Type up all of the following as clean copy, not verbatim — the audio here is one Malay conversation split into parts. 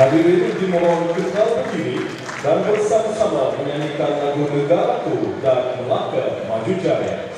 Hadirin dimohon kekal berdiri dan bersama-sama menyanyikan lagu Negaraku dan Melaka Maju Jaya.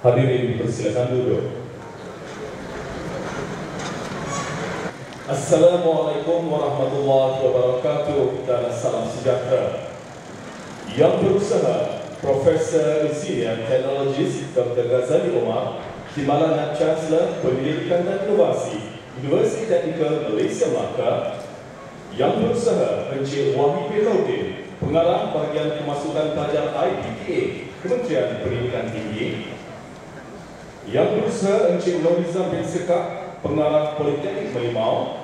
Hadirin persilakan duduk. Assalamualaikum warahmatullahi wabarakatuh dan salam sejahtera. Yang berusaha Profesor Senior Teknologis Dr. Ghazali Omar, Timbalan Chancellor Pendidikan dan Inovasi Universiti Teknikal Malaysia Melaka. Yang berusaha Encik Wahid Bailoddin, Pengarah Bahagian Pemasukan Pelajar IPTA Kementerian Pendidikan Tinggi. Yang berusaha Encik Nuriza bin Sekak, Pengarah Politeknik Merlimau.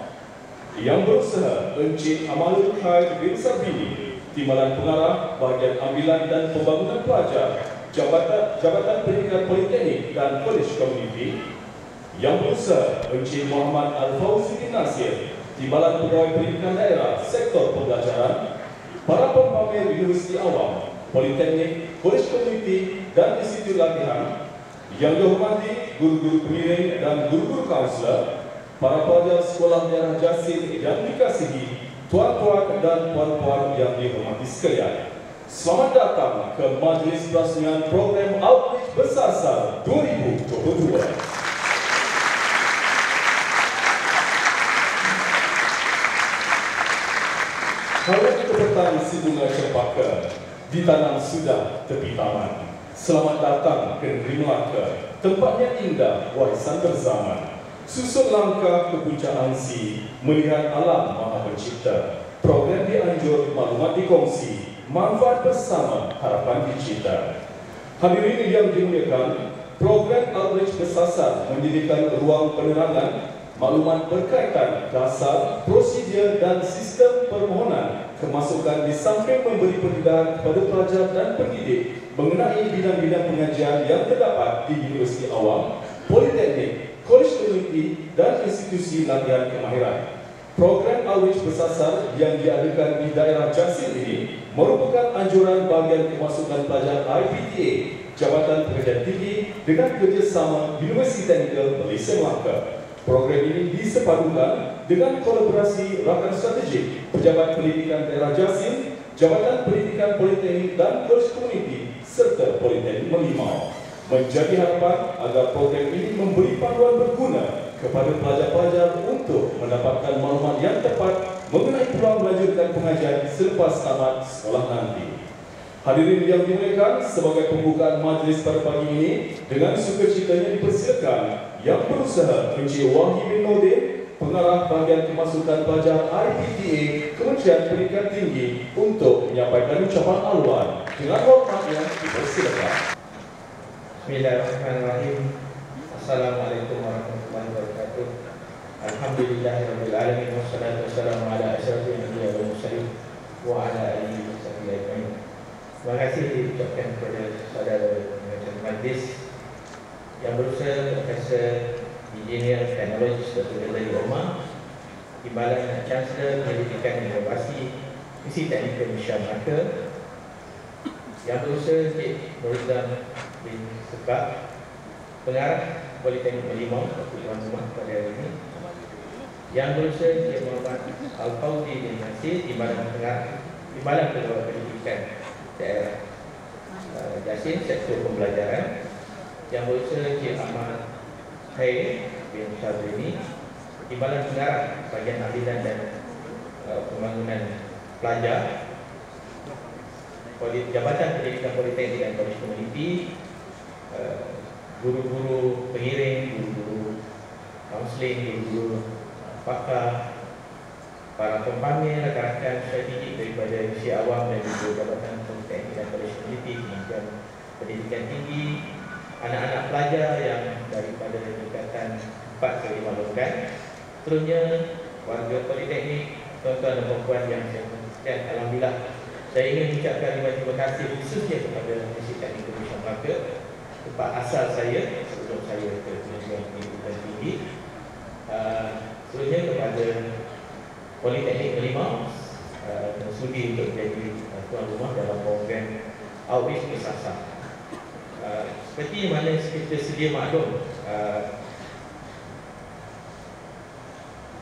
Yang berusaha Encik Amalul Khair bin Sabini, Timbalan Pengarah Bahagian Ambilan dan Pembangunan Pelajar Jabatan Pendidikan Politeknik dan Kolej Komuniti. Yang berusaha Encik Muhammad Al-Fauzi bin Nasir, Timbalan Pegawai Pendidikan Daerah Sektor Pembelajaran. Para pempamer Universiti Awam, Politeknik, Kolej Komuniti dan Institut Latihan. Yang dihormati guru-guru pengiring dan guru-guru kaunselor, para pelajar sekolah daerah Jasin yang dikasihi, tuan-tuan dan puan-puan yang dihormati sekalian. Selamat datang ke Majlis Peresmian Program Outreach Bersasar 2022. Harap petang si bunga cempaka ditanam sudah tepi taman. Selamat datang ke negeri Melaka, tempatnya indah, warisan berzaman. Susun langkah ke puncak angsi, melihat alam maha pencipta. Program dianjur, maklumat dikongsi, manfaat bersama, harapan dicipta. Hadirin yang dimuliakan, program Outreach Bersasar menjadikan ruang penerangan, maklumat berkaitan dasar, prosedur dan sistem permohonan kemasukan di samping memberi pendidikan kepada pelajar dan pendidik mengenai bidang-bidang pengajian yang terdapat di Universiti Awam, Politeknik, Kolej Komuniti dan institusi latihan kemahiran. Program Outreach Bersasar yang diadakan di daerah Jasin ini merupakan anjuran bahagian kemasukan pelajar IPTA, Jabatan Pengajian Tinggi dengan kerjasama Universiti Teknikal Malaysia Melaka. Program ini disepadukan dengan kolaborasi rakan strategik Pejabat Pendidikan Daerah Jasin, Jabatan Pendidikan Politeknik dan Kolej Komuniti serta Politeknik Merlimau. Menjadi harapan agar program ini memberi panduan berguna kepada pelajar-pelajar untuk mendapatkan maklumat yang tepat mengenai peluang melanjutkan pengajian selepas tamat sekolah nanti. Hadirin yang dimuliakan, sebagai pembukaan majlis pada pagi ini, dengan sukacitanya dipersilakan Yang Berusaha Encik Wahid bin Nordin, Pengarah Bahagian Kemasukan Pelajar IPTA Kementerian Pendidikan Tinggi, untuk menyampaikan ucapan aluan. Dengan hormatnya dipersilakan. Bismillahirrahmanirrahim. Assalamualaikum warahmatullahi wabarakatuh. Alhamdulillahirabbil alamin wassalatu wassalamu ala asyrafil anbiya'i wal mursalin wa ala alihi washabihi ajmain. Terima kasih diucapkan kepada saudara pengacara majlis Yang Berusaha Profesor Engineer Teknologi Dr. Ghazali Omar, Timbalan Chancellor Pendidikan Inovasi Misi Teknikal Malaysia Melaka, Yang Berusaha Encik Nurizam bin Sebab, Pengarah Politeknik Merlimau, tuan rumah pada hari ini, Yang Berusaha Encik Muhammad Al-Fawzi bin Nasir, Timbalan Pegawai Pendidikan Daerah Jasin, Sektor Pembelajaran, Yang Berusaha Encik Ahmad Khair bin Syazrini, Timbalan Pengarah Bahagian Aliran dan Pembangunan Pelajar, Jabatan Pendidikan Politeknik dan Kolej Komuniti, guru-guru pengiring, guru-guru kaunseling, guru-guru pakar, para pempanggil, rakan-rakan strategik daripada Misi Awam dan juga Jabatan Politeknik dan Kolej Komuniti, Kementerian Pendidikan Tinggi, anak-anak pelajar yang daripada tingkatan 4 ke 5 longgan, seterusnya warga politeknik, tuan-tuan dan puan-puan yang saya hormati, alhamdulillah saya ingin mengucapkan terima kasih khususnya kepada Misi Teknikal Malaysia Melaka, tempat asal saya sebelum saya ke Kementerian Pendidikan Tinggi, seterusnya kepada Politeknik Merlimau dan sudi untuk menjadi tuan rumah dalam program Outreach Kesasar. Seperti mana kita sedia maklum,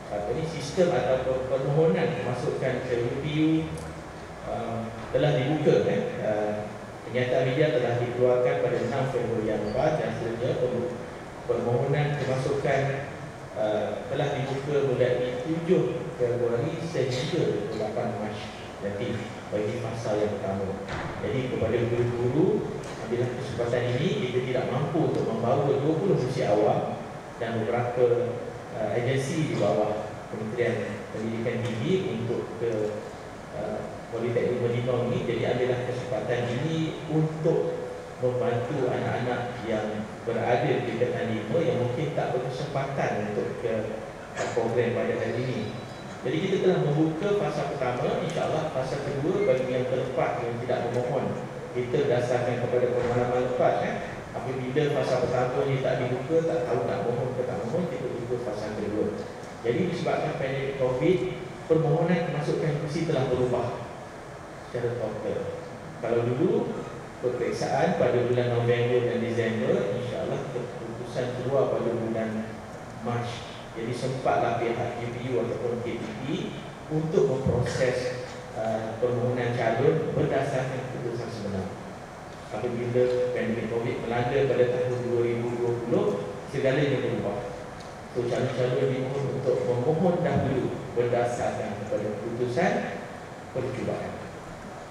ini sistem atau permohonan memasukkan ke UPU telah dibuka. Pernyataan media telah dikeluarkan pada 6 Februari yang lepas dan seterusnya permohonan kemasukan telah dibuka mulai 7 Februari sehingga 28 Mac nanti bagi masa yang pertama. Jadi kepada guru-guru, ambillah kesempatan ini. Kita tidak mampu untuk membawa 20 misi awam dan beberapa agensi di bawah Kementerian Pendidikan Tinggi untuk ke Politeknik Merlimau ini. Jadi ambillah kesempatan ini untuk membantu anak-anak yang berada di tingkatan 5 yang mungkin tak berkesempatan untuk ke program pada hari ini. Jadi kita telah membuka fasa pertama, insya-Allah fasa kedua bagi yang terlepas yang tidak memohon. Kita berdasarkan kepada pengalaman lepas, apabila fasa pertama ni tak dibuka, tak tahu nak mohon ke tak mohon, kita buka fasa kedua. Jadi disebabkan pandemik COVID, permohonan kemasukan kursi telah berubah secara total. Kalau dulu peperiksaan pada bulan November dan Disember, insya-Allah keputusan keluar pada bulan Mac. Jadi sempatlah pihak UPU ataupun KPP untuk memproses permohonan calon berdasarkan keputusan sebenar. Apabila pandemik COVID melanda pada tahun 2020, segalanya berubah. So calon-calon dimohon untuk memohon dahulu berdasarkan kepada keputusan percubaan.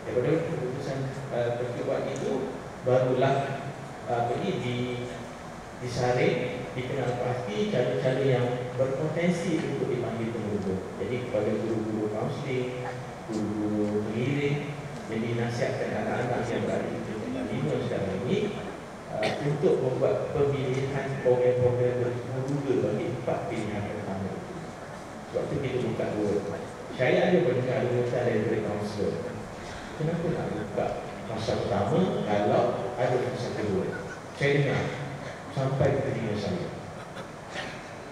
Daripada keputusan percubaan itu barulah ini disaring, dikenal pasti calon-calon yang berpotensi untuk dipanggil penguruh. Jadi kepada guru-guru kaunseling, guru pengiring, jadi nasihatkan anak-anak yang berada di tingkatan 5 sekarang ini untuk membuat pemilihan program-program berguna bagi 4 pilihan pertama. Sebab itu kita buka dua. Saya ada mendengar rumusan daripada kaunselor. Kenapa nak buka fasa pertama kalau ada fasa kedua? Saya dengar sampai ke telinga saya.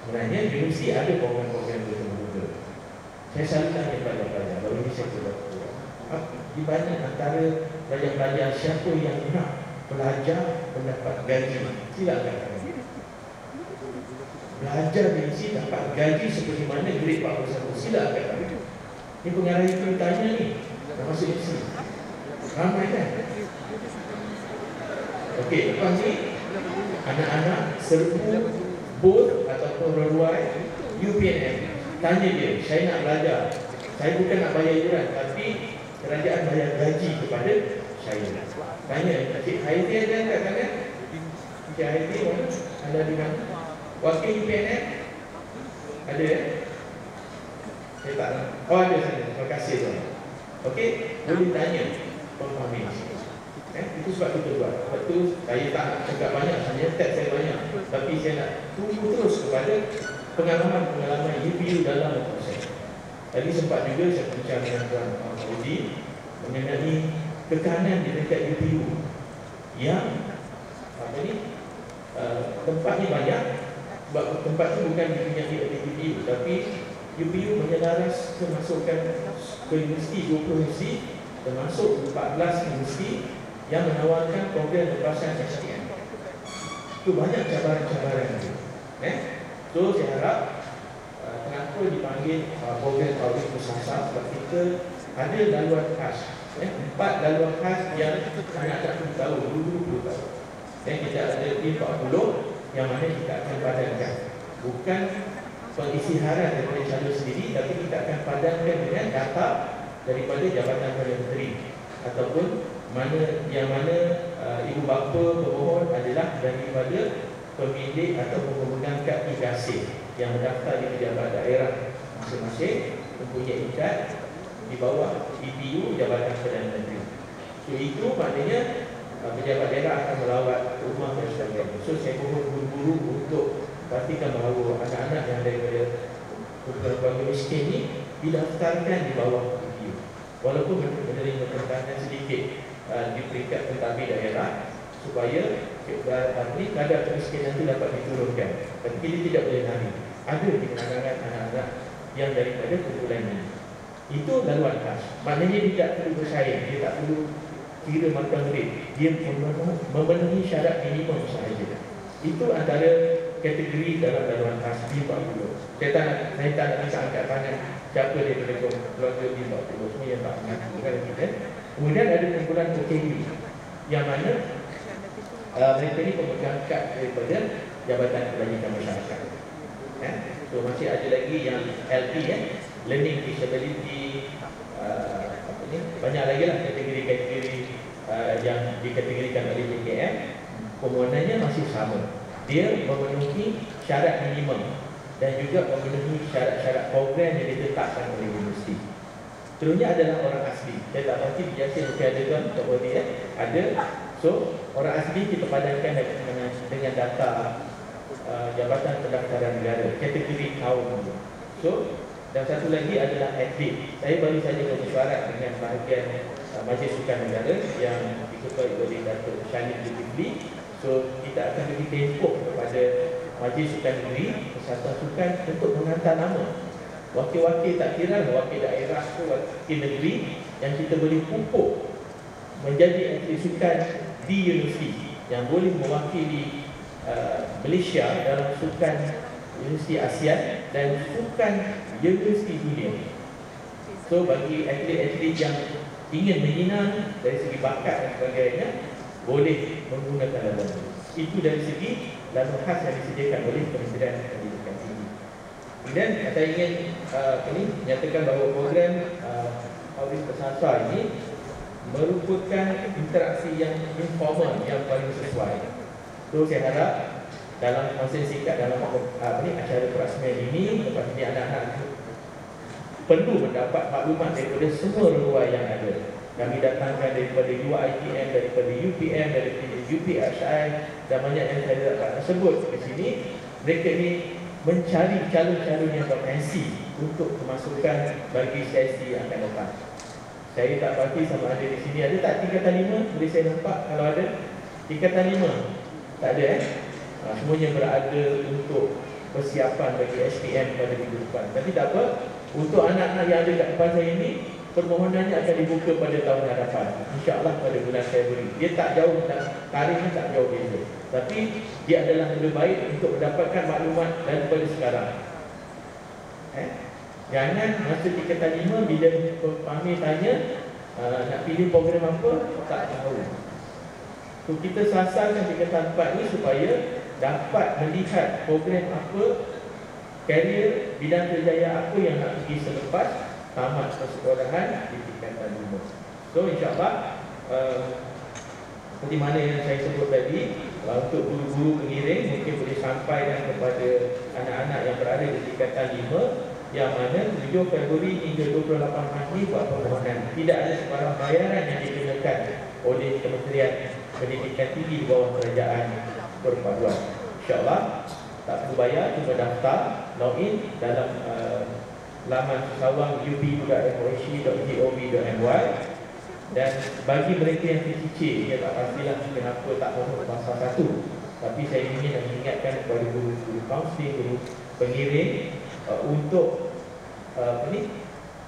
Sebenarnya universiti ada program-program berguna. Saya selalu tanya pelajar-pelajar, baru ini saya sudah keluar, di mana antara pelajar-pelajar siapa yang nak belajar mendapat gaji? Silakan. Belajar di sini dapat gaji seperti mana grade 41. Silakan. Ini pengarah itu tanya ni, dah masuk di sini. Ramai kan? Okey, lepas ni anak-anak serbu board ataupun roduai UPNM, tanya dia, saya nak belajar, saya bukan nak bayar iuran, tapi kerajaan bayar gaji kepada saya. Tanya, Cik Haiti ada kat sana? Cik Haiti mana? Ada di mana? Wakil UPNM? Ada ya? Saya tak tahu. Oh ada sana, terima kasih tuan. Okey, boleh tanya Tuan Fahmi. Itu sebab kita buat. Sebab tu saya tak nak cakap banyak, sebenarnya teks saya banyak. Tapi saya nak tunggu terus kepada pengalaman-pengalaman UPU dalam proses. Tadi sempat juga saya bincang dengan Tuan Fauzi mengenai tekanan di dekat UPU yang tempatnya banyak. Sebab tempat itu bukan dipunyai oleh UPU, tapi UPU menyelaras kemasukan ke universiti 20 universiti, termasuk 14 universiti yang menawarkan program lepasan SPM. Itu banyak cabaran-cabaran itu. So saya harap kenapa dipanggil program audit bersasar, sebab kita ada laluan khas. 4 laluan khas yang anak-anak perlu tahu, guru-guru perlu tahu. Dan kita ada di 40 yang mana kita akan padankan. Bukan pengisytiharan daripada calon sendiri, tapi kita akan padankan dengan data daripada Jabatan Perdana Menteri, ataupun yang mana ibu bapa pemohon adalah daripada pemilik atau pemegang kad e-gasing yang mendaftar di pejabat daerah masing-masing, mempunyai kad di bawah EPU Jabatan Perdana Menteri. So itu maknanya pejabat daerah akan melawat rumah dan sebagainya. So saya mohon guru-guru untuk pastikan bahawa anak-anak yang daripada keluarga miskin ini didaftarkan di bawah EPU. Walaupun menerima tekanan sedikit di peringkat pentadbir daerah, supaya kadar kemiskinan itu dapat diturunkan. Tapi kita tidak boleh lari. Ada di kalangan anak-anak yang daripada kumpulan ini. Itu laluan khas. Maknanya dia tak perlu bersaing, dia tak perlu kira mata murid, dia memenuhi syarat minimum sahaja. Itu antara kategori dalam laluan khas B40. Saya tak nak angkat tangan siapa daripada keluarga B40 semua yang tak mengaku kan kita. Kemudian ada kumpulan OKU yang mana mereka ni pemegang kad daripada Jabatan Kebajikan Masyarakat. So masih ada lagi yang LD Learning Disability, banyak lagi lah kategori-kategori yang dikategorikan oleh JKM. Permohonannya masih sama. Dia memenuhi syarat minimum dan juga memenuhi syarat-syarat program yang ditetapkan oleh universiti. Seterusnya adalah orang asli. Saya tak pasti biasa mungkin ada tuan tak boleh ada. So orang asli kita padankan dengan data Jabatan Pendaftaran Negara, kategori kaum. So dan satu lagi adalah atlet. Saya baru saja bermesyuarat dengan bahagian Majlis Sukan Negara yang diketuai oleh Datuk Shalim Zulkifli. So kita akan beri tempoh kepada Majlis Sukan Negeri, Persatuan Sukan untuk menghantar nama wakil-wakil, tak kira wakil daerah ke wakil negeri yang kita boleh pupuk menjadi atlet sukan di universiti yang boleh mewakili Malaysia dalam sukan Universiti ASEAN dan sukan Universiti Dunia. So bagi atlet-atlet yang ingin menyinar dari segi bakat dan sebagainya, boleh menggunakan laluan itu. Itu dari segi laluan khas yang disediakan oleh Kementerian Pendidikan Tinggi. Kemudian saya ingin menyatakan bahawa program audit bersasar ini merupakan interaksi yang informal yang paling sesuai. So saya harap dalam masa singkat dalam acara perasmian ini, lepas ini anak-anak perlu mendapat maklumat daripada semua luar yang ada. Kami datangkan daripada UiTM, daripada UPM, daripada UPSI dan banyak yang saya dapat sebut di sini. Mereka ni mencari calon-calon yang berpotensi untuk kemasukan bagi sesi yang akan datang. Saya tak pasti sama ada di sini. Ada tak tingkatan 5? Boleh saya nampak kalau ada? Tingkatan 5? Tak ada semuanya berada untuk persiapan bagi SPM pada minggu depan. Tapi tak apa, untuk anak-anak yang ada kat depan saya ini, permohonannya akan dibuka pada tahun hadapan, InsyaAllah pada bulan Februari. Dia tak jauh, tarikhnya tak jauh beza, tapi dia adalah lebih baik untuk mendapatkan maklumat daripada sekarang. Jangan masa tingkatan 5 bila Fahmi tanya nak pilih program apa, tak tahu. So kita sasarkan tingkatan 4 ni supaya dapat melihat program apa, karier, bidang kerjaya apa yang nak pergi selepas tamat persekolahan di tingkatan 5. So insyaAllah seperti mana yang saya sebut tadi, untuk guru-guru pengiring mungkin boleh sampaikan kepada anak-anak yang berada di tingkatan 5, yang mana 7 Februari hingga 28 Mac buat permohonan. Tidak ada sebarang bayaran yang dikenakan oleh Kementerian Pendidikan Tinggi di bawah Kerajaan Perpaduan. InsyaAllah tak perlu bayar, cuma daftar, login dalam laman sawang up.moc.gov.my. Dan bagi mereka yang tercicir, dia tak pastilah kenapa tak mohon fasa 1, tapi saya ingin mengingatkan kepada guru-guru kaunseling, guru pengiring untuk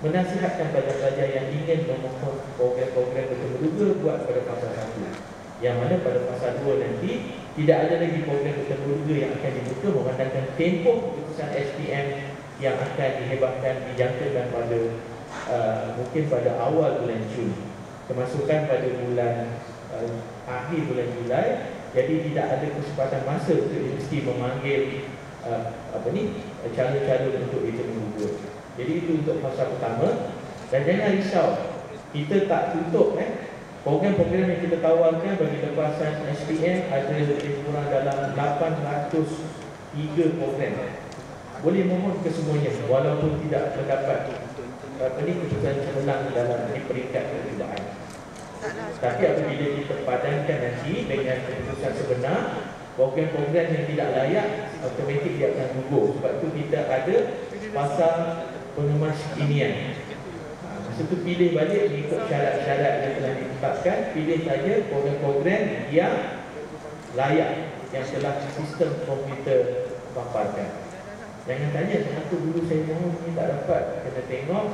menasihatkan pelajar-pelajar yang ingin memohon program-program bertemuduga buat pada fasa 1, yang mana pada fasa 2 nanti tidak ada lagi program bertemuduga yang akan dibuka, memandangkan tempoh keputusan SPM yang akan dihebahkan, dijangkakan pada mungkin pada awal bulan Jun, kemasukan pada bulan akhir bulan Julai. Jadi tidak ada kesempatan masa untuk universiti memanggil calon-calon untuk itu menunggu. Jadi itu untuk fasa pertama. Dan jangan risau, kita tak tutup program-program yang kita tawarkan bagi lepasan SPM ada lebih kurang dalam 803 program. Boleh mohon ke semuanya walaupun tidak mendapat keputusan cemerlang dalam peringkat percubaan. Tapi apabila kita padankan nanti dengan keputusan sebenar, program-program yang tidak layak automatik dia akan gugur. Sebab tu kita ada pasal pengemas kekinian. Masa tu pilih balik mengikut syarat-syarat yang telah ditetapkan. Pilih saja program-program yang layak, yang telah sistem komputer paparkan. Jangan tanya kenapa dulu saya mohon ni tak dapat. Kena tengok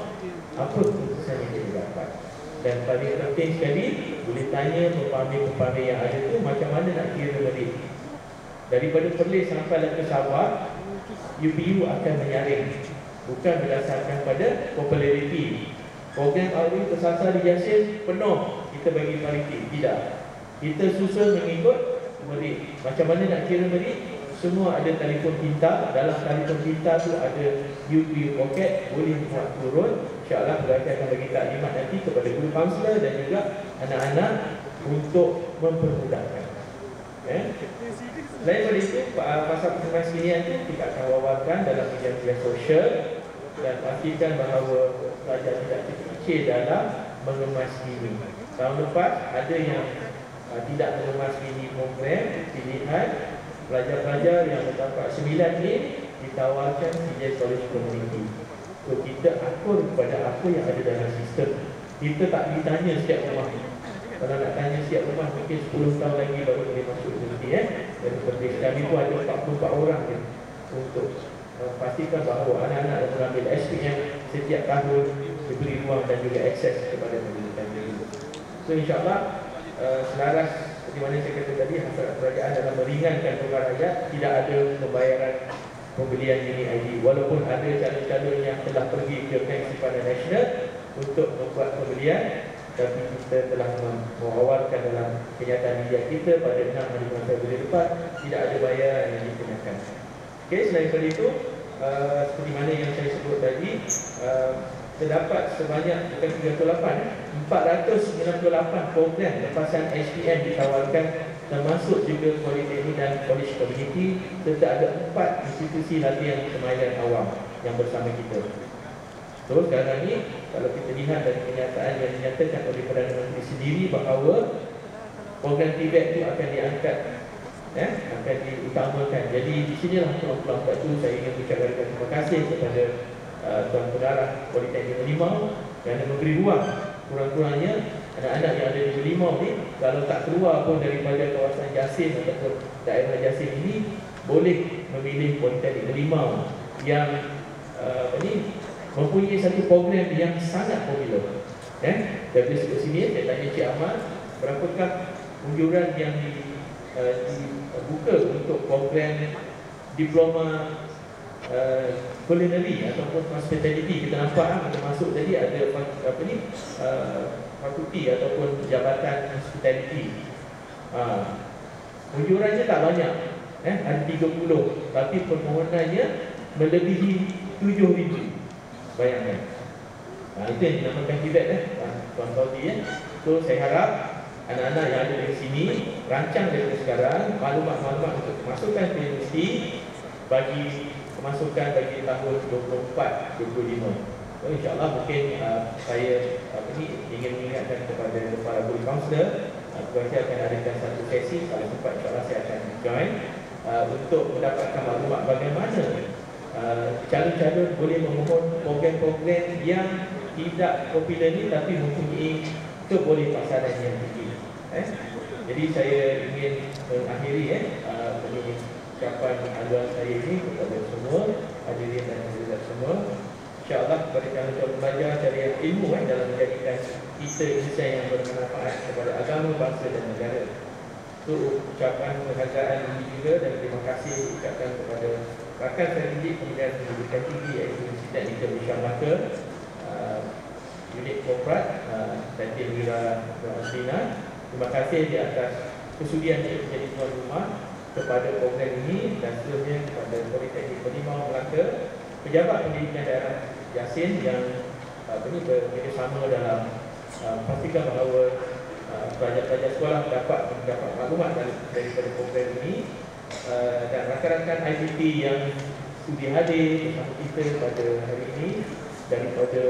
apa keputusan yang dia dapat. Dan paling penting sekali, boleh tanya pepamir-pepamir yang ada tu macam mana nak kira balik. Daripada Perlis sampai ke Sabah, UPU akan menyaring, bukan berdasarkan pada populariti. Program awal tersasar di Yasin penuh, kita bagi pariti. Tidak, kita susun mengikut merit. Macam mana nak kira merit? Semua ada telefon pintar. Dalam telefon pintar tu ada UPU Pocket, boleh buat turun. InsyaAllah pengajar akan bagi taklimat nanti kepada guru kaunselor dan juga anak-anak untuk mempermudahkan. Selain daripada itu, pasal pertemuan sekalian itu kita akan wawarkan dalam media sosial dan pastikan bahawa pelajar tidak terkecil dalam mengemas ini. Tahun lepas ada yang tidak mengemas ini program pilihan. Pelajar-pelajar yang mendapat 9 ni ditawarkan CJ College Community. So kita akur kepada apa yang ada dalam sistem. Kita tak ditanya setiap rumah. Kalau nak tanya setiap rumah mungkin 10 tahun lagi baru boleh masuk universiti. Dan seperti kami pun ada 44 orang untuk pastikan bahawa anak-anak yang mengambil SPM setiap tahun diberi ruang dan juga akses kepada pendidikan tinggi. So insyaAllah selaras seperti mana saya kata tadi, hasrat kerajaan dalam meringankan tugas rakyat, tidak ada pembayaran pembelian mini ID. Walaupun ada calon-calon yang telah pergi ke Bank Simpanan Nasional untuk membuat pembelian, tapi kita telah mengawalkan dalam kenyataan media kita pada 6 hari Februari depan, tidak ada bayaran yang dikenakan. Okey, selain daripada itu, seperti mana yang saya sebut tadi, terdapat sebanyak 498 program lepasan SPM ditawarkan, termasuk juga politeknik dan college community, serta ada 4 institusi latihan kemahiran awam yang bersama kita. So sekarang ni kalau kita lihat dari kenyataan yang dinyatakan oleh Perdana Menteri sendiri bahawa program TVET itu akan diangkat, akan diutamakan. Jadi di sinilah peluang-peluang itu saya ingin ucapkan terima kasih kepada Tuan Pengarah Politeknik Merlimau kerana memberi ruang. Kurang-kurangnya anak-anak yang ada di Merlimau ni, kalau tak keluar pun daripada kawasan Jasin ataupun daerah Jasin ini, boleh memilih Politeknik Merlimau yang mempunyai satu program yang sangat popular. Dari sebut sini saya tanya Cik Ahmad, berapakah unjuran yang dibuka untuk program diploma culinary ataupun hospitality. Kita nampak termasuk tadi ada fakulti ataupun jabatan hospitality. Unjurannya tak banyak, ada 30, tapi permohonannya melebihi 7,000. Bayangkan. Itu yang dinamakan TVET, Tuan Saudi. So saya harap anak-anak yang ada di sini rancang dari sekarang maklumat-maklumat untuk masukkan ke universiti bagi pemasukan bagi tahun 24-25. So, InsyaAllah mungkin saya ingin mengingatkan kepada para guru kaunselor, saya akan adakan satu sesi kalau sempat insyaAllah saya akan join untuk mendapatkan maklumat bagaimana calon-calon boleh memohon program-program yang tidak popular ni tapi mempunyai keboleh pasaran yang tinggi. Jadi saya ingin mengakhiri ucapan haluan saya ini kepada semua hadirin dan hadirat semua. InsyaAllah kepada calon-calon pelajar cari ilmu dalam menjadikan kita Indonesia yang bermanfaat kepada agama, bangsa dan negara. Itu ucapan penghargaan ini juga dan terima kasih ucapkan kepada rakan saya didik Kementerian Pendidikan Tinggi iaitu Universiti Teknikal Malaysia Melaka, unit korporat Datin Wira Rasina. Terima kasih di atas kesudian menjadi tuan rumah kepada program ini dan seterusnya kepada Politeknik Penimau Melaka, pejabat pendidikan daerah Yasin yang bekerjasama dalam pastikan bahawa pelajar-pelajar sekolah dapat mendapat maklumat daripada program ini, dan rakan-rakan IPT yang sudi hadir bersama kita pada hari ini daripada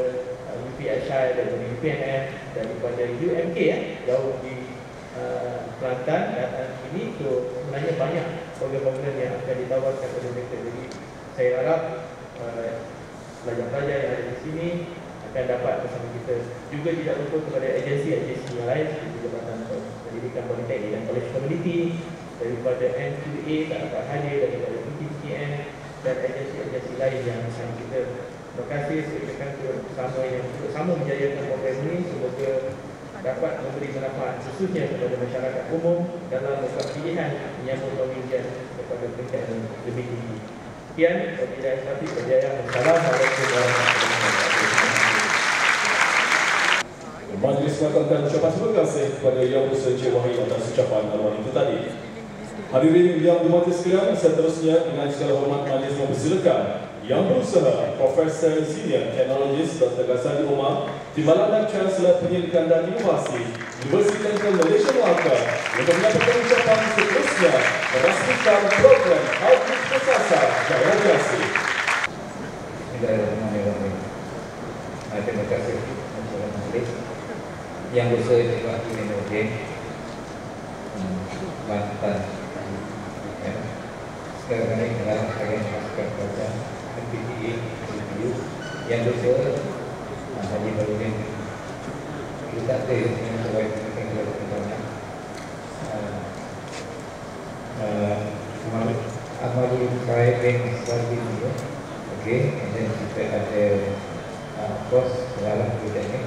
UPSI, daripada UPNM, daripada UMK jauh di Kelantan dan ini sebenarnya banyak program-program yang akan ditawarkan kepada mereka. Jadi saya harap pelajar-pelajar yang ada di sini akan dapat bersama kita. Juga tidak lupa kepada agensi-agensi yang lain seperti Jabatan Pendidikan Politeknik dan Kolej Komuniti, daripada N2A tak dapat hadir, daripada PTCN dan agensi-agensi lain yang bersama kita. Terima kasih sekian bersama yang bersama menjayakan program ini. Semoga dapat memberi manfaat khususnya kepada masyarakat umum dalam membuat pilihan menyambut pengujian kepada peringkat yang lebih tinggi. Sekian, wabillahi taufiq wal hidayah. Wassalamualaikum warahmatullahi wabarakatuh. Majlis mengatakan ucapan terima kasih kepada Yang Besar Encik Wahid atas ucapan haluan itu tadi. Hadirin yang dihormati sekalian, seterusnya dengan segala hormat majlis mempersilakan Yang Berusaha Profesor Senior Teknologis Dr. Ghazali Omar, Timbalan Chancellor Pendidikan dan Inovasi Universiti Teknikal Malaysia Melaka untuk menyampaikan ucapan seterusnya merasmikan program Outreach Bersasar Daerah Jasih. Bismillahirrahmanirrahim. Terima kasih kepada majlis Yang Berusaha Encik Wahid Nurdin, Kelantan. Sekarang ini adalah agen pasukan kerajaan MPTA CPU Yang Berusaha Haji Baluddin. Kita ada yang terbaik yang kita lakukan. Amalul Khair bin Sadi juga. Okey, dan kita ada kos dalam politeknik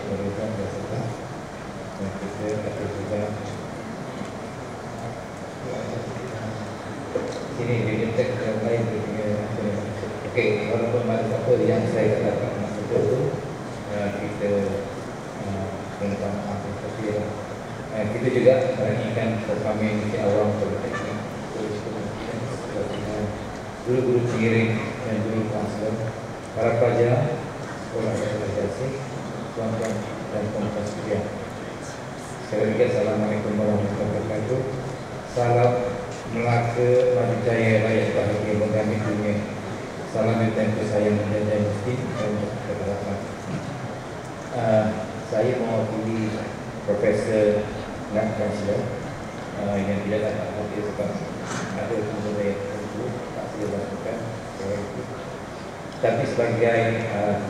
Universitas Bersama. Dan kita ada juga sini di tek yang lain juga. Okey, walaupun mana apa yang saya katakan masuk itu kita minta maaf tapi kita juga menyanyikan perkami di awam politeknik, guru-guru pengiring dan guru kaunselor, para pelajar sekolah daerah Jasih, tuan-tuan dan puan-puan sekalian. Sekali lagi assalamualaikum warahmatullahi wabarakatuh. Salam Melaka, Maju Jaya, layak bahagia menggami dunia. Salam dan tempo saya menjajah mesti dan berharapan. Saya mewakili Profesor dan Kansler yang tidak dapat hadir sebab ada pengguna yang tertentu tak saya lakukan. Tapi sebagai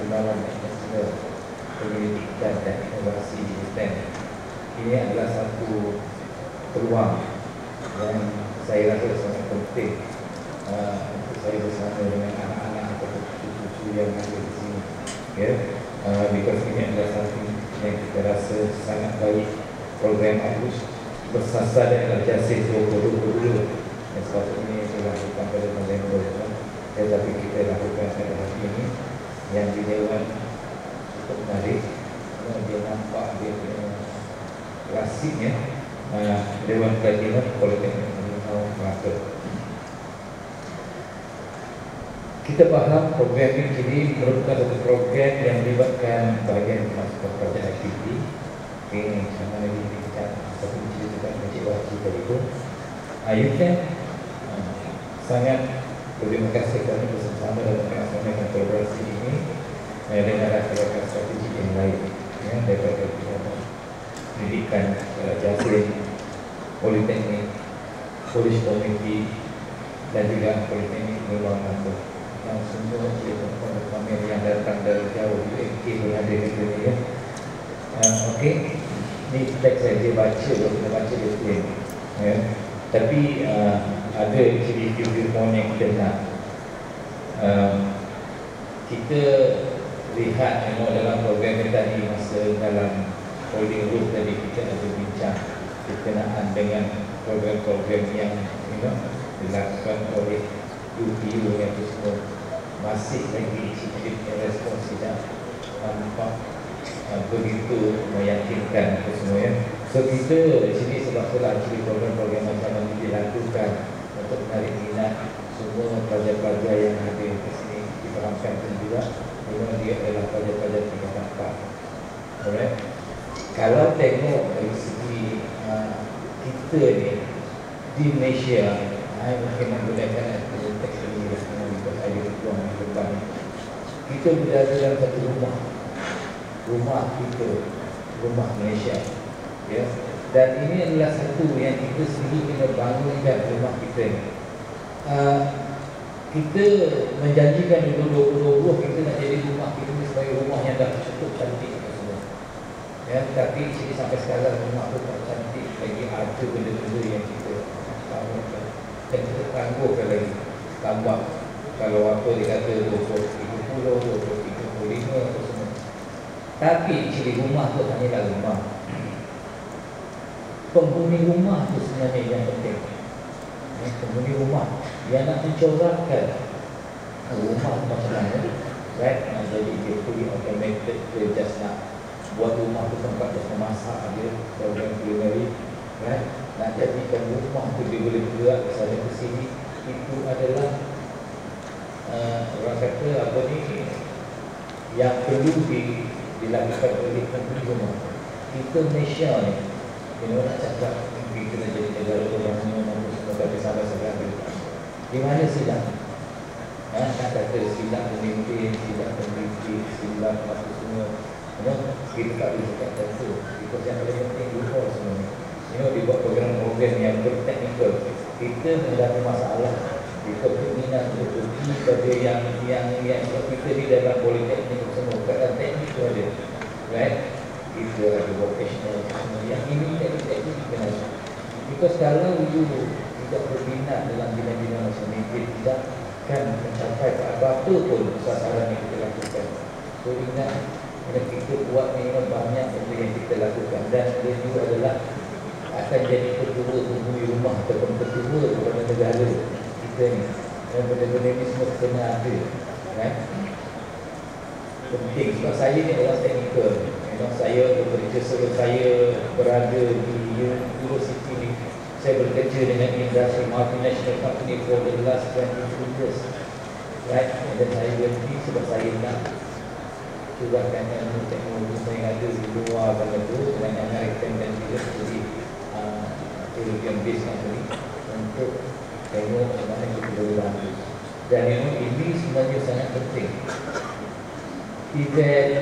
Timbalan Kansler Pendidikan dan Inovasi STEM, ini adalah satu peluang yang saya rasa sangat penting untuk saya bersama dengan anak-anak atau cucu-cucu yang ada di sini. Because ini adalah satu yang kita rasa sangat baik. Program Outreach Bersasar Daerah Jasih 2022 yang sepatutnya dilakukan pada November, tetapi kita lakukan pada hari ini yang di Dewan cukup menarik. Dia nampak dia klasiknya Dewan Pelajiran Politeknik Melaka. Kita faham program ini merupakan satu program yang melibatkan bahagian pemasukan kerajaan aktiviti. Ini sama lagi kita seperti ceritakan Encik Wati tadi itu, you can sangat berterima kasih kerana bersama dalam melaksanakan kolaborasi ini dengan rakan-rakan strategi yang lain, daripada pendidikan Jasin, Politeknik, Polish Community dan juga Politeknik Luar Mata, yang semua pamer yang datang dari jauh UMK berada di sini ya. Okey, ni teks saya dia baca, kalau kita baca dia clear ya. Tapi ada ciri-ciri point yang kita nak kita lihat dalam program kita tadi, masa dalam holding group tadi kita ada bincang berkenaan dengan program-program yang dilakukan oleh UPU yang itu semua masih lagi sedikit respons tidak nampak begitu meyakinkan itu semua ya. So kita di sini sebab itulah ciri program-program macam ini dilakukan untuk menarik minat semua pelajar-pelajar yang hadir ke sini, difahamkan juga memang dia adalah pelajar-pelajar tingkatan 4. Alright. Kalau tengok dari segi kita ni di Malaysia, saya mungkin menggunakan teks ini untuk saya berjuang di depan. Kita berada dalam satu rumah kita, rumah Malaysia ya. Dan ini adalah satu yang kita sendiri kena bangunkan rumah kita ni. Kita menjanjikan di 2020 kita nak jadi rumah kita ni sebagai rumah yang dah cukup cantik semua ya, tapi sini sampai sekarang rumah tu tak cantik lagi, ada benda-benda yang kita bangunkan dan kita tangguhkan lagi. Tambah kalau apa dia kata 20-30, 20-35 atau semua, tapi ciri rumah tu hanyalah rumah. Penghuni rumah tu sebenarnya yang penting. Penghuni rumah yang nak mencorakkan rumah macam mana, right? Jadi dia fully automated, dia just nak buat rumah tu tempat dia memasak dia, program culinary, right? Nak jadikan rumah tu dia boleh bergerak ke sana ke sini. Itu adalah orang kata apa ni, yang perlu dilakukan oleh penghuni rumah. Kita Malaysia ni, nak cakap kita nak jadi negara pembangunan tapi sampai sekarang di mana silap? Nak kata silap pemimpin, silap pendidik, silap apa semua, kita tak boleh cakap itu. Because yang paling penting lupa semua ni. Dibuat program-program yang berteknikal. Kita menghadapi masalah, kita berminat untuk pergi pada yang kita di dalam politeknik semua, bukan teknik tu ada, right? Itu ada vocational semua. Yang ini teknik kena. Because kalau you tidak berminat dalam bidang-bidang macam ini, tidak akan mencapai apa-apa pun sasaran yang kita lakukan. So ingat, kita buat memang banyak benda yang kita lakukan, dan dia juga adalah akan jadi ketua penghuni rumah ataupun ketua kepada negara kita ni. Dan benda-benda ni semua kena ada, kan? Penting sebab saya ni orang teknikal. Memang saya bekerja sebelum saya berada di universiti ni. Saya bekerja dengan industri multinational company for the last 22 years, right? Dan saya berhenti sebab saya nak curahkan ilmu teknologi saya yang ada di luar bangsa itu dengan American dan juga di European base company untuk tengok macam mana kita boleh bantu. Dan ini sebenarnya sangat penting. Event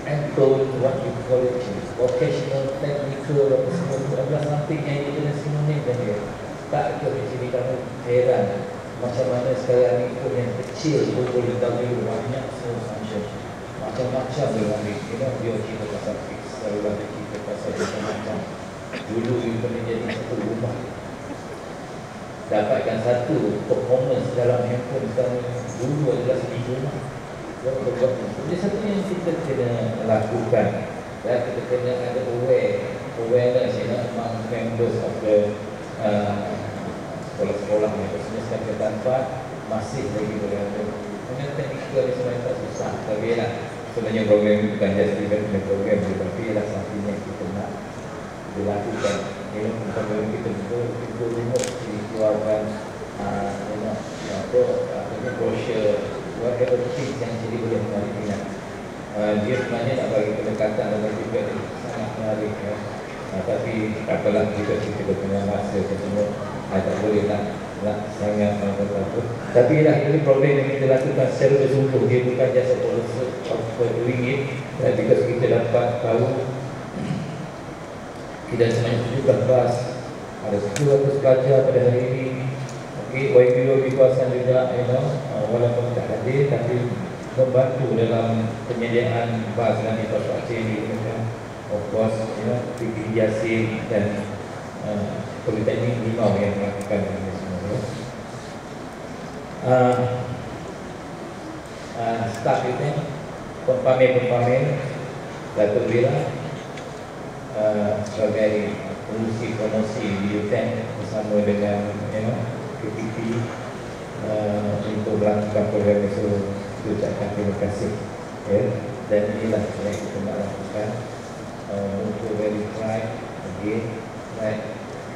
and told what you call it, vocational, technical, apa semua itu adalah something yang kita kena sinonimkan dia. Tak ke di sini kamu heran macam mana sekarang ni pun yang kecil pun boleh tahu banyak semua function. Macam-macam dia ambil. Dia cerita pasal fix, saluran dia cerita pasal macam-macam. Dulu you kena jadi satu rumah, dapatkan satu performance dalam handphone sekarang dulu adalah segi rumah. Jadi satu yang kita kena lakukan, dan kita kena ada awareness among members of the sekolah-sekolah yang bersedia ke tempat masih lagi boleh ada. Dengan teknikal ni sebenarnya tak susah, tapi lah sebenarnya program ini bukan just development program, tetapi ialah satu yang kita nak dilakukan. Ini program kita betul remote dikeluarkan brochure, whatever things yang jadi boleh menarik minat. Dia sebenarnya nak bagi pendekatan dalam juga sangat menarik ya. Tapi apalah kita punya masa semua, tak boleh nak sangat apa-apa. Tapi lah ini program yang kita lakukan secara bersungguh, dia bukan jasa for doing it, because kita dapat tahu tidak semuanya 17 ada 200 pelajar pada hari ini. Okay, YPO dikuasai juga, walaupun tak hadir tapi membantu dalam penyediaan bas dan infrastruktur ini. Of course, PPD Yasin dan Politeknik Limau yang melakukan ini semua. Staf itu, pempamer Datuk Wira sebagai pengurusi promosi di UTM bersama dengan PPP untuk melakukan program itu. Ucapkan terima kasih, dan inilah yang kita nak lakukan untuk verify again,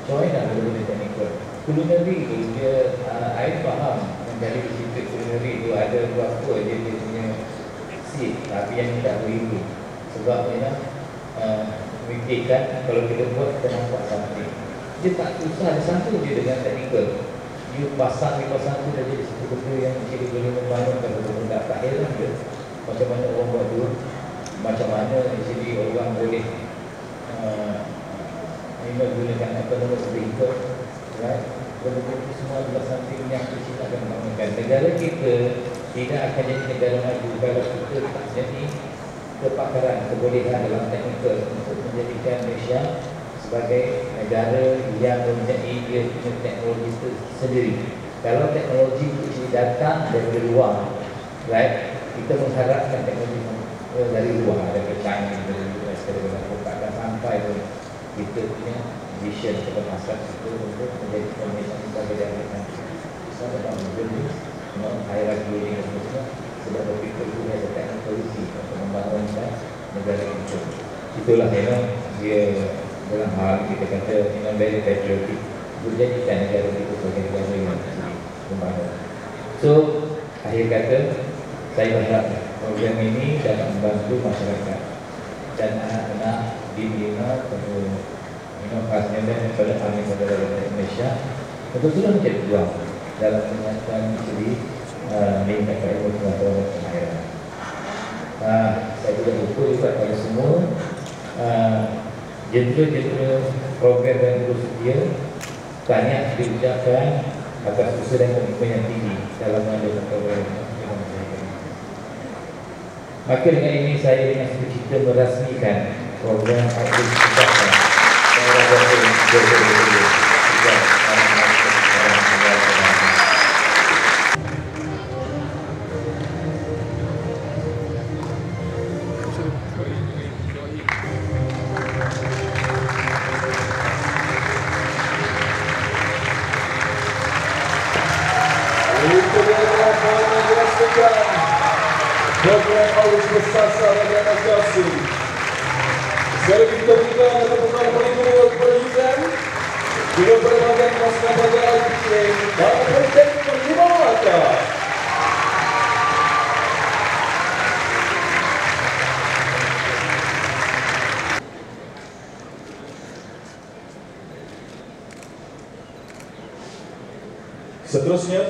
join dan dulu technical. Culinary itu dia, saya faham menjadi disiplin culinary itu ada berapa dia punya seat, tapi yang tidak begitu. Sebab memikirkan kalau kita buat kita nampak something. Dia tak susah, ada satu je dengan technical. You pasang satu dah jadi satu benda yang kita boleh membangunkan benda. Tak heran dia macam mana orang buat dulu, macam mana di sini orang boleh menggunakan ekonomi berikut, right? Benda-benda semua adalah something yang kita akan membangunkan. Negara kita tidak akan jadi negara maju kalau kita tak jadi kepakaran, kebolehan dalam teknikal untuk menjadikan Malaysia sebagai negara yang mempunyai dia punya teknologi itu sendiri. Kalau teknologi itu datang dari luar, right? Kita mengharapkan teknologi dari luar, dari China, dari US, dari Eropah, akan sampai kita punya vision kepada masyarakat itu untuk menjadikan Malaysia sebagai negara nanti. Sama dalam jenis, hierarki ini semua sudah berfikir punya teknologi untuk membangunkan negara itu. Itulah dia dalam hal kita kata very patriotic, menjadikan negara itu sebagai negara yang membangun. So, akhir kata, saya berharap program ini dapat membantu masyarakat dan anak-anak dibina inovasi dan kepada ahli modal Malaysia betul-betul menjadi peluang dalam menyiapkan diri meningkatkan ilmu pengetahuan dan pengairan. Saya juga lupa juga pada semua jentera-jentera program dan bersedia banyak diucapkan atas usaha dan komitmen yang tinggi dalam menjalankan program ini. Maka dengan ini saya dengan sukacita merasmikan program outreach pusaka daerah Jogja. Program Outreach Bersasar Daerah Jasin. Sekali lagi kita berikan tepuk tangan paling kedua kepada UTM juga kepada bahagian pasukan pelajar IPA dan Politeknik Limau Melaka. Seterusnya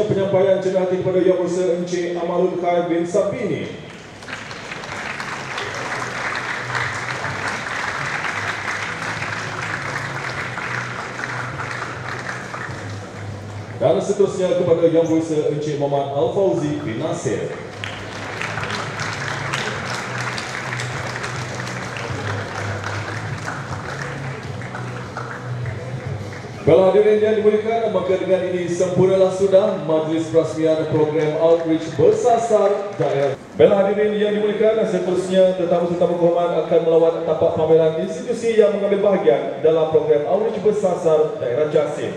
penyampaian cenderung hati kepada Yang Berhormat Encik Amarul Khair bin Sabini. Dan seterusnya kepada Yang Berhormat Encik Muhammad Al-Fauzi bin Nasir. Kalau hadirin yang dimuliakan, maka dengan ini sempurnalah sudah majlis perasmian program Outreach Bersasar Daerah. Bila hadirin yang dimuliakan, seterusnya tetamu-tetamu kehormat akan melawat tapak pameran institusi yang mengambil bahagian dalam program Outreach Bersasar Daerah Jasin.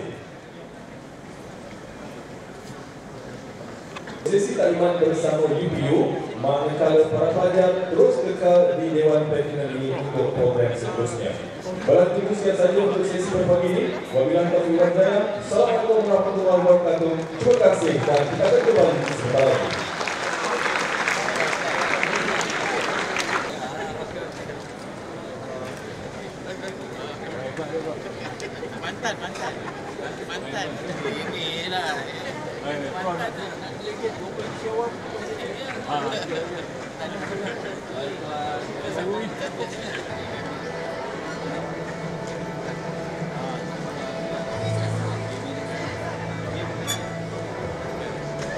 Sesi taklimat bersama UPU, manakala para pelajar terus kekal di Dewan Platinum ini untuk program seterusnya. Baiklah, itu sekian saja untuk sesi pada pagi ini. Wabillahi taufiq wal hidayah. Assalamualaikum warahmatullahi wabarakatuh. Terima kasih dan kita akan kembali sebentar lagi. Mantan. Inilah. Mantan.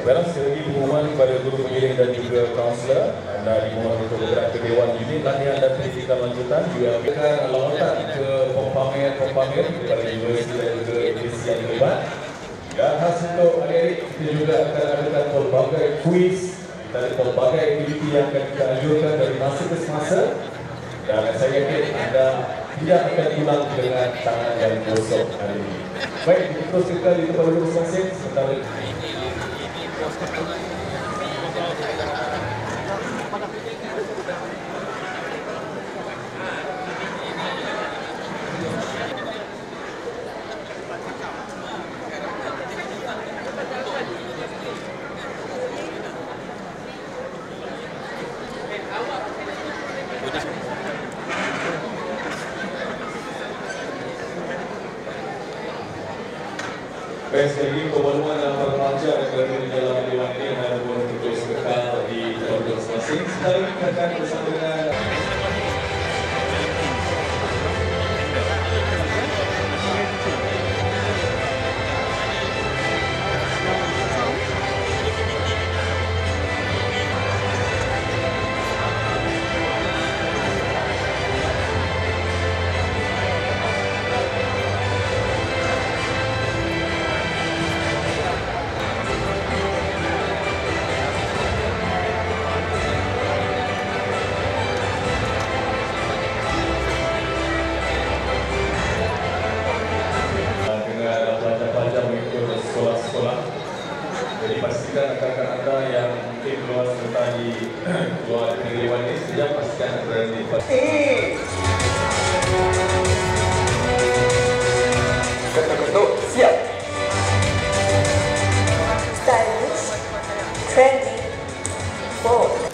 Baiklah, sekali lagi pengumuman kepada guru pengiring dan juga kaunselor. Anda dimohon untuk bergerak ke Dewan Unit Latihan dan Pendidikan Lanjutan. Juga berikan lawatan ke pamer-pamer kepada universiti dan juga edisi yang terlibat. Dan khas untuk adik-adik, kita juga akan adakan pelbagai kuis, kita ada pelbagai aktiviti yang akan kita anjurkan dari masa ke semasa. Dan saya yakin anda tidak akan pulang dengan tangan yang kosong hari ini. Baik, kita terus kekal di tempat duduk masing-masing. Sebentar lagi. Baik, sekali lagi perbaluan dan perpanjang yang berada di dalam Dewan ini adalah untuk terus kekal di tempat duduk masing-masing. Sebentar lagi kita akan bersama dengan sekolah-sekolah. Jadi pastikan rekan-rekan anda yang mungkin keluar sertai keluar dari Dewan ini, sejak pastikan berada di Ketuk siap. Stylish, trendy, bold.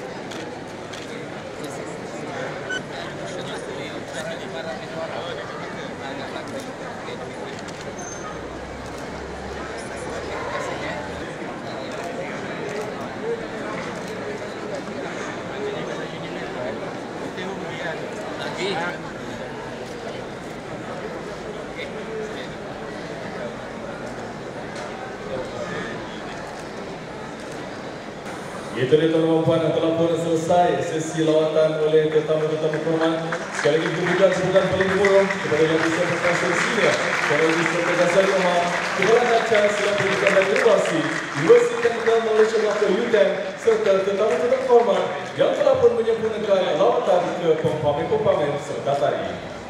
Itu dia tuan-tuan dan puan yang telah pun selesai sesi lawatan oleh tetamu-tetamu hormat. Sekali lagi kita berikan sebutan paling murah kepada yang bisa berkasih senior, kepada yang bisa berkasih rumah, kepada Nacal Silang Pendidikan dan Inovasi, Universiti Teknikal Malaysia Melaka UTM, serta tetamu-tetamu hormat yang telah pun menyempurnakan lawatan ke pempamer-pempamer serta tadi.